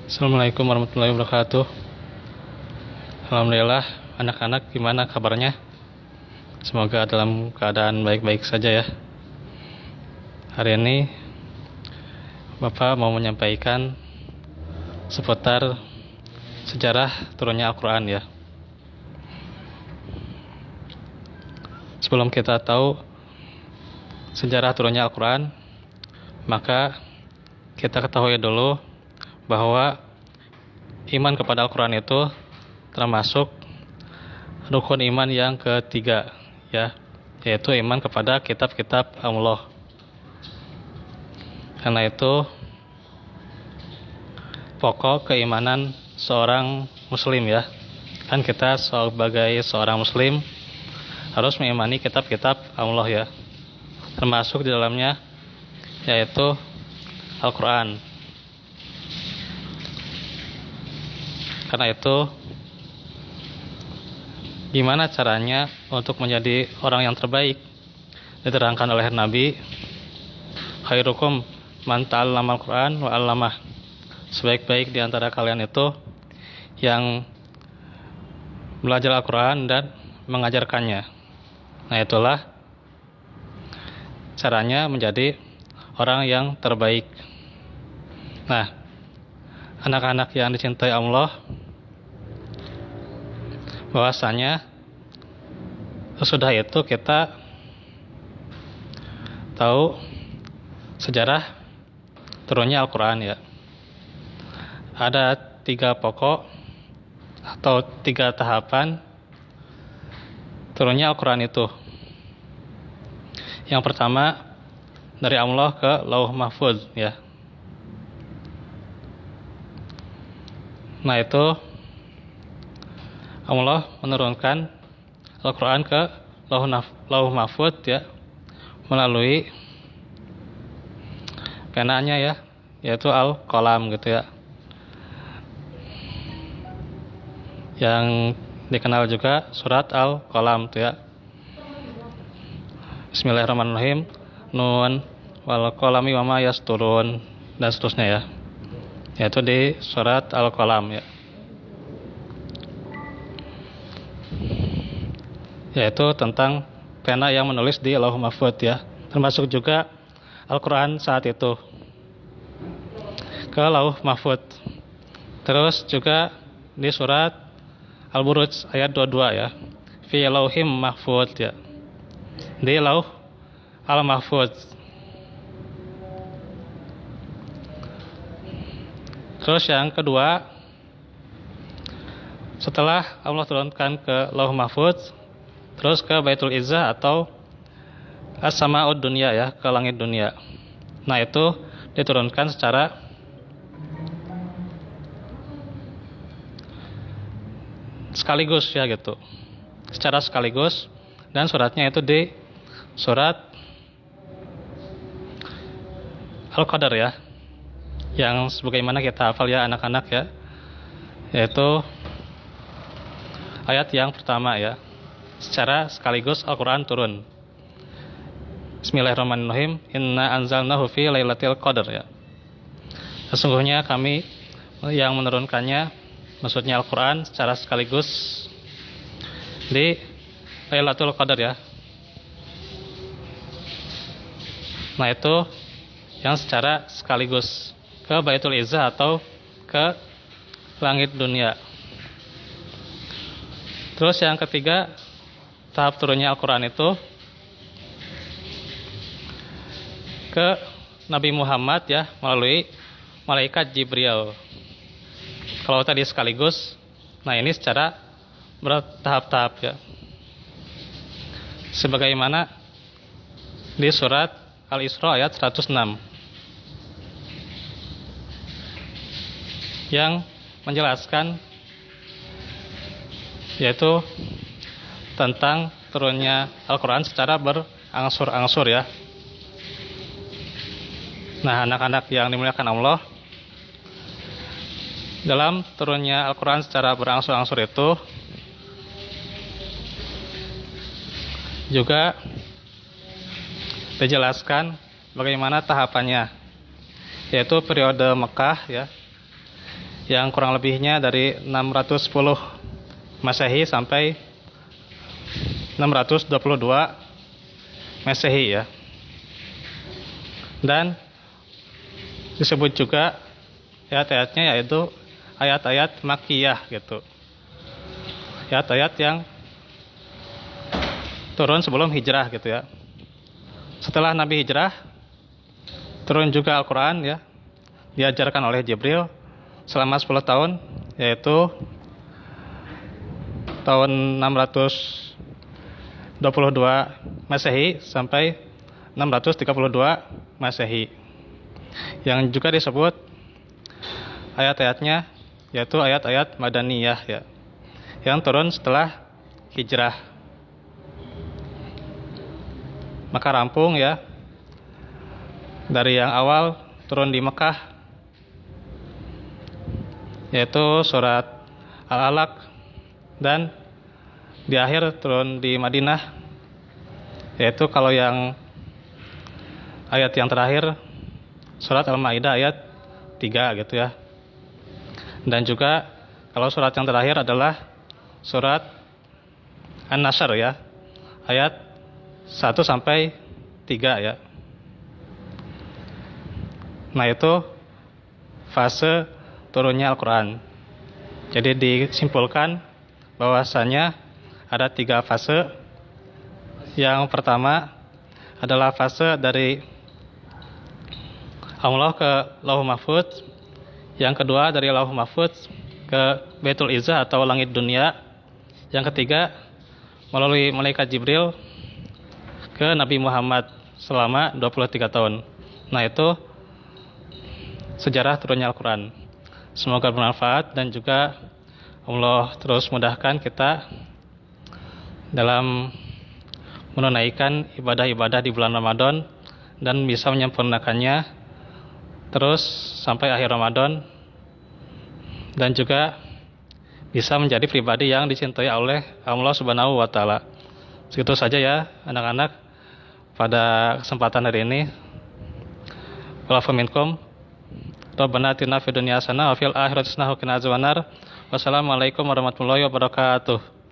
Assalamualaikum warahmatullahi wabarakatuh. Alhamdulillah, anak-anak gimana kabarnya? Semoga dalam keadaan baik-baik saja ya. Hari ini Bapak mau menyampaikan seputar sejarah turunnya Al-Quran ya. Sebelum kita tahu sejarah turunnya Al-Quran, maka kita ketahui dulu bahwa iman kepada Al-Quran itu termasuk rukun iman yang ketiga ya, yaitu iman kepada kitab-kitab Allah. Karena itu pokok keimanan seorang muslim ya. Kan kita sebagai seorang muslim harus mengimani kitab-kitab Allah ya. Termasuk di dalamnya yaitu Al-Quran. Karena itu gimana caranya untuk menjadi orang yang terbaik? Diterangkan oleh Nabi, khairukum man ta'allama al-Quran wa 'allamah. Sebaik-baik di antara kalian itu yang belajar Al-Quran dan mengajarkannya. Nah, itulah caranya menjadi orang yang terbaik. Nah, anak-anak yang dicintai Allah, bahwasanya sesudah itu kita tahu sejarah turunnya Al-Quran ya. Ada 3 pokok atau 3 tahapan turunnya Al-Quran itu. Yang pertama dari Allah ke Lauh Mahfuz ya. Nah, itu Allah menurunkan Al-Quran ke Lauh Mahfuz ya, melalui penanya ya, yaitu Al-Qalam gitu ya, yang dikenal juga surat Al-Qalam tuh ya. Bismillahirrahmanirrahim. Nun wal qalami wama yasturun, dan seterusnya ya, yaitu di surat Al-Qalam ya, yaitu tentang pena yang menulis di Lauh Mahfuz ya. Termasuk juga Al-Quran saat itu ke Lauh Mahfuz. Terus juga di surat Al-Buruj ayat 22 ya, fi lauhim mahfuz ya, di Lauh Al-Mahfuz. Terus yang kedua, setelah Allah turunkan ke Lauh Mahfuz, terus ke Baitul Izzah atau As-Sama'ud Dunya ya, ke langit dunia. Nah, itu diturunkan secara sekaligus ya gitu. Secara sekaligus, dan suratnya itu di surat Al-Qadar ya. Yang sebagaimana kita hafal ya anak-anak ya. Yaitu ayat yang pertama ya. Secara sekaligus Al-Quran turun. Bismillahirrahmanirrahim. Inna anzalnahu fi lailatul qadar ya. Sesungguhnya kami yang menurunkannya, maksudnya Al-Quran secara sekaligus di Lailatul Qadar ya. Nah, itu yang secara sekaligus ke Baitul Izzah atau ke langit dunia. Terus yang ketiga, tahap turunnya Al-Quran itu ke Nabi Muhammad ya, melalui malaikat Jibril. Kalau tadi sekaligus, nah ini secara bertahap-tahap ya. Sebagaimana di surat Al-Isra ayat 106 yang menjelaskan yaitu tentang turunnya Al-Quran secara berangsur-angsur ya. Nah, anak-anak yang dimuliakan Allah, dalam turunnya Al-Quran secara berangsur-angsur itu juga dijelaskan bagaimana tahapannya, yaitu periode Mekah ya, yang kurang lebihnya dari 610 Masehi sampai 622 Masehi ya. Dan disebut juga ayat-ayatnya yaitu ayat-ayat Makkiyah gitu. Ayat-ayat yang turun sebelum hijrah gitu ya. Setelah Nabi hijrah, turun juga Al-Quran ya, diajarkan oleh Jibril selama 10 tahun, yaitu tahun 622 Masehi sampai 632 Masehi, yang juga disebut ayat-ayatnya yaitu ayat-ayat Madaniyah ya, yang turun setelah hijrah. Maka rampung ya dari yang awal turun di Mekah, yaitu surat Al-Alaq, dan di akhir turun di Madinah, yaitu kalau yang ayat yang terakhir surat Al-Maidah ayat 3 gitu ya. Dan juga kalau surat yang terakhir adalah surat An-Nasr ya, ayat 1 sampai 3 ya. Nah, itu fase turunnya Al-Quran. Jadi disimpulkan bahwasanya ada 3 fase. Yang pertama adalah fase dari Allah ke Lauhul Mahfuz. Yang kedua dari Lauhul Mahfuz ke Baitul Izzah atau langit dunia. Yang ketiga melalui malaikat Jibril ke Nabi Muhammad selama 23 tahun. Nah, itu sejarah turunnya Al-Quran. Semoga bermanfaat dan juga Allah terus mudahkan kita dalam menunaikan ibadah-ibadah di bulan Ramadan dan bisa menyempurnakannya terus sampai akhir Ramadan, dan juga bisa menjadi pribadi yang dicintai oleh Allah Subhanahu wa taala. Segitu saja ya anak-anak pada kesempatan hari ini. Wa'alafu minkum. Rabbana atina fid dunya hasanah wa fil akhirati hasanah wa qina adzabannar. Wassalamualaikum warahmatullahi wabarakatuh.